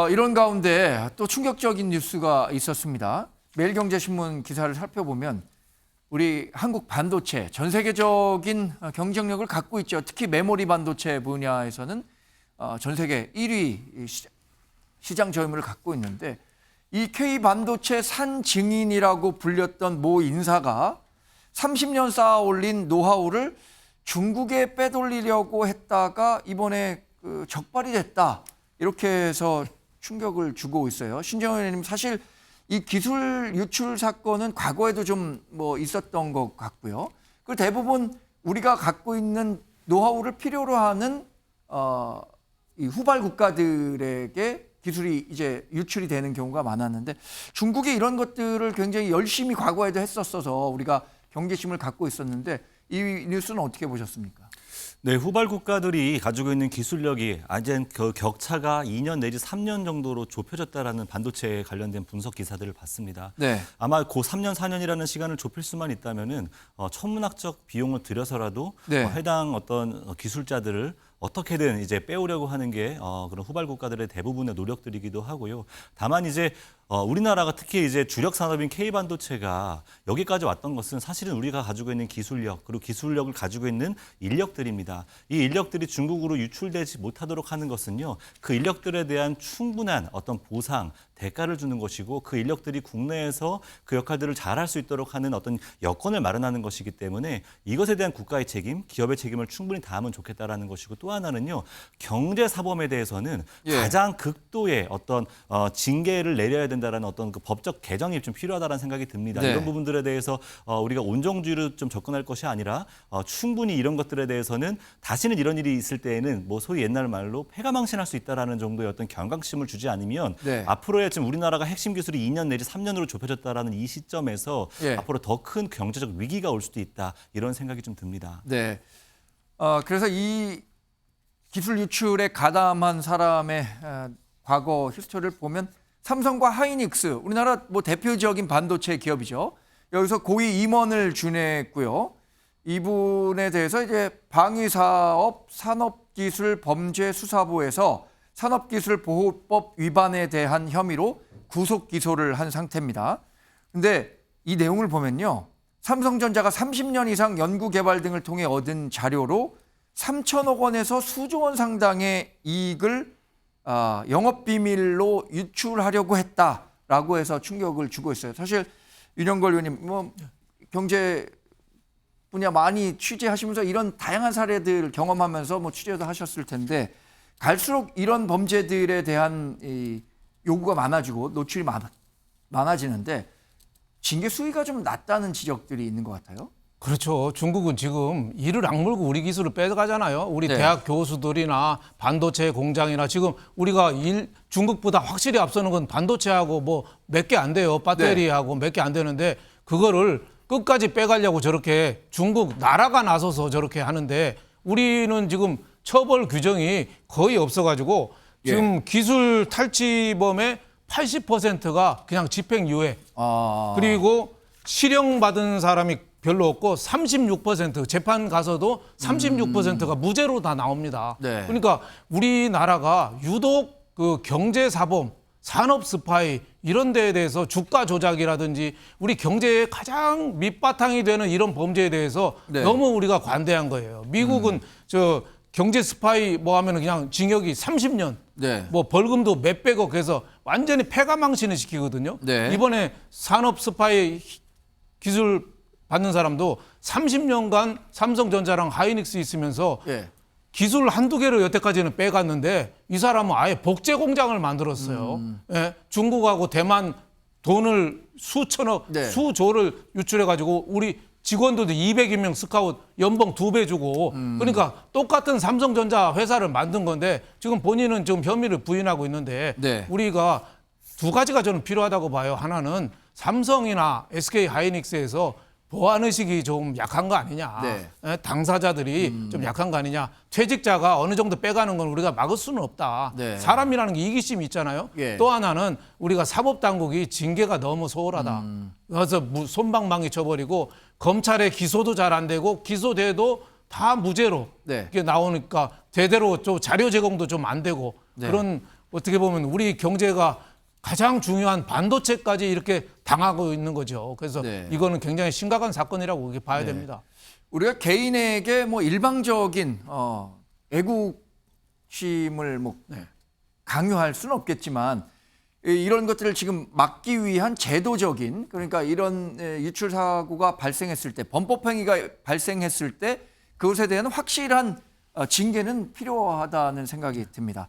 이런 가운데 또 충격적인 뉴스가 있었습니다. 매일경제신문 기사를 살펴보면 우리 한국 반도체 전 세계적인 경쟁력을 갖고 있죠. 특히 메모리 반도체 분야에서는 전 세계 1위 시장 점유율을 갖고 있는데 이 K반도체 산증인이라고 불렸던 모 인사가 30년 쌓아 올린 노하우를 중국에 빼돌리려고 했다가 이번에 적발이 됐다. 이렇게 해서 충격을 주고 있어요. 신정현 의원님, 사실 이 기술 유출 사건은 과거에도 좀 있었던 것 같고요. 그 대부분 우리가 갖고 있는 노하우를 필요로 하는 이 후발 국가들에게 기술이 이제 유출이 되는 경우가 많았는데 중국이 이런 것들을 굉장히 열심히 과거에도 했었어서 우리가 경계심을 갖고 있었는데 이 뉴스는 어떻게 보셨습니까? 네, 후발 국가들이 가지고 있는 기술력이 아직 그 격차가 2년 내지 3년 정도로 좁혀졌다라는 반도체에 관련된 분석 기사들을 봤습니다. 네. 아마 그 3년, 4년이라는 시간을 좁힐 수만 있다면은 천문학적 비용을 들여서라도 네. 해당 어떤 기술자들을 어떻게든 이제 빼오려고 하는 게 그런 후발 국가들의 대부분의 노력들이기도 하고요. 다만 이제 우리나라가 특히 이제 주력 산업인 K반도체가 여기까지 왔던 것은 사실은 우리가 가지고 있는 기술력 그리고 기술력을 가지고 있는 인력들입니다. 이 인력들이 중국으로 유출되지 못하도록 하는 것은요. 그 인력들에 대한 충분한 어떤 보상, 대가를 주는 것이고 그 인력들이 국내에서 그 역할들을 잘할 수 있도록 하는 어떤 여건을 마련하는 것이기 때문에 이것에 대한 국가의 책임, 기업의 책임을 충분히 다하면 좋겠다라는 것이고 또 하나는요. 경제사범에 대해서는 가장 극도의 어떤 징계를 내려야 된다라는 어떤 그 법적 개정이 좀 필요하다는 생각이 듭니다. 네. 이런 부분들에 대해서 우리가 온정주의로 좀 접근할 것이 아니라 충분히 이런 것들에 대해서는 다시는 이런 일이 있을 때에는 소위 옛날 말로 패가망신할 수 있다라는 정도의 어떤 경각심을 주지 않으면 네. 앞으로의 지금 우리나라가 핵심 기술이 2년 내지 3년으로 좁혀졌다라는 이 시점에서 앞으로 더 큰 경제적 위기가 올 수도 있다 이런 생각이 좀 듭니다. 네. 그래서 이 기술 유출에 가담한 사람의 과거 히스토리를 보면 삼성과 하이닉스, 우리나라 대표적인 반도체 기업이죠. 여기서 고위 임원을 지냈고요. 이분에 대해서 이제 방위사업 산업기술범죄수사부에서 산업기술보호법 위반에 대한 혐의로 구속 기소를 한 상태입니다. 근데 이 내용을 보면요. 삼성전자가 30년 이상 연구개발 등을 통해 얻은 자료로 3천억 원에서 수조 원 상당의 이익을 영업비밀로 유출하려고 했다라고 해서 충격을 주고 있어요. 사실 윤영걸 의원님 경제 분야 많이 취재하시면서 이런 다양한 사례들 경험하면서 취재도 하셨을 텐데 갈수록 이런 범죄들에 대한 이 요구가 많아지고 노출이 많아지는데 징계 수위가 좀 낮다는 지적들이 있는 것 같아요. 그렇죠. 중국은 지금 이를 악물고 우리 기술을 빼가잖아요. 우리 네. 대학 교수들이나 반도체 공장이나 지금 우리가 중국보다 확실히 앞서는 건 반도체하고 몇 개 안 돼요. 배터리하고 몇 개 안 되는데 그거를 끝까지 빼가려고 저렇게 중국 나라가 나서서 저렇게 하는데 우리는 지금 처벌 규정이 거의 없어가지고 지금 기술 탈취범의 80%가 그냥 집행유예 그리고 실형받은 사람이 별로 없고 36% 재판 가서도 36%가 무죄로 다 나옵니다. 네. 그러니까 우리나라가 유독 그 경제사범, 산업 스파이 이런 데에 대해서 주가 조작이라든지 우리 경제의 가장 밑바탕이 되는 이런 범죄에 대해서 너무 우리가 관대한 거예요. 미국은 저 경제 스파이 하면은 그냥 징역이 30년, 벌금도 몇백억 해서 완전히 패가망신을 시키거든요. 네. 이번에 산업 스파이 기술 받는 사람도 30년간 삼성전자랑 하이닉스 있으면서 기술 한두 개를 여태까지는 빼갔는데 이 사람은 아예 복제 공장을 만들었어요. 중국하고 대만 돈을 수천억, 수조를 유출해가지고 우리 직원들도 200명 스카웃 연봉 2배 주고 그러니까 똑같은 삼성전자 회사를 만든 건데 지금 본인은 지금 혐의를 부인하고 있는데 우리가 두 가지가 저는 필요하다고 봐요. 하나는 삼성이나 SK 하이닉스에서 보안의식이 좀 약한 거 아니냐. 당사자들이 좀 약한 거 아니냐. 퇴직자가 어느 정도 빼가는 건 우리가 막을 수는 없다. 사람이라는 게 이기심이 있잖아요. 또 하나는 우리가 사법당국이 징계가 너무 소홀하다. 그래서 솜방망이 쳐버리고 검찰의 기소도 잘 안 되고 기소돼도 다 무죄로 이렇게 나오니까 제대로 좀 자료 제공도 좀 안 되고 그런 어떻게 보면 우리 경제가 가장 중요한 반도체까지 이렇게 당하고 있는 거죠. 그래서 네. 이거는 굉장히 심각한 사건이라고 그렇게 봐야 됩니다. 우리가 개인에게 뭐 일방적인 애국심을 뭐 강요할 수는 없겠지만 이런 것들을 지금 막기 위한 제도적인, 그러니까 이런 유출 사고가 발생했을 때, 범법 행위가 발생했을 때 그것에 대한 확실한 징계는 필요하다는 생각이 듭니다.